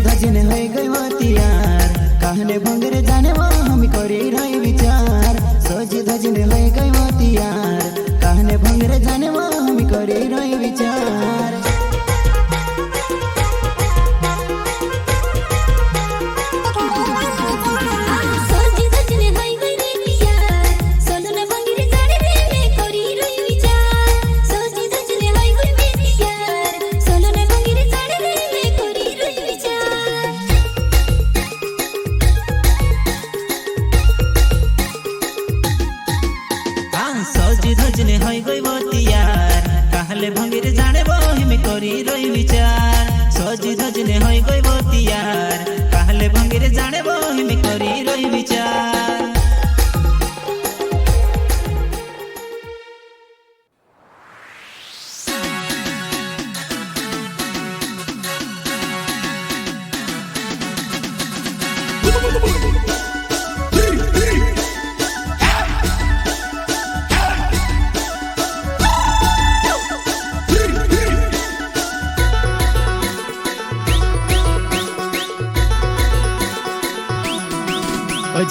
धजने है गई यार कहने भंगरे जाने वो हम करे रही विचार सजी धजने है गई यार कहने भंगरे जाने वो हम करे रही विचार सजी धजने है गई यार कहले भंगिर जाने वो हम करी रही विचार सजी धजने है गई यार कहले भंगिर जाने वो हम करी रही विचार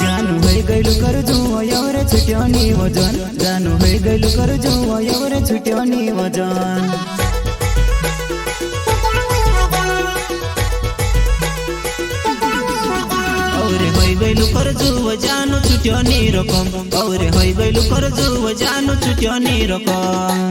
जानू है गैलू कर जो एवरे छुट्योनी वजन जानू है गैलू कर जो एवरे छुट्योनी वजन औरे है गैलू कर जो जानू छुट्योनी रकम औरे है गैलू कर जो जानू छुट्योनी रकम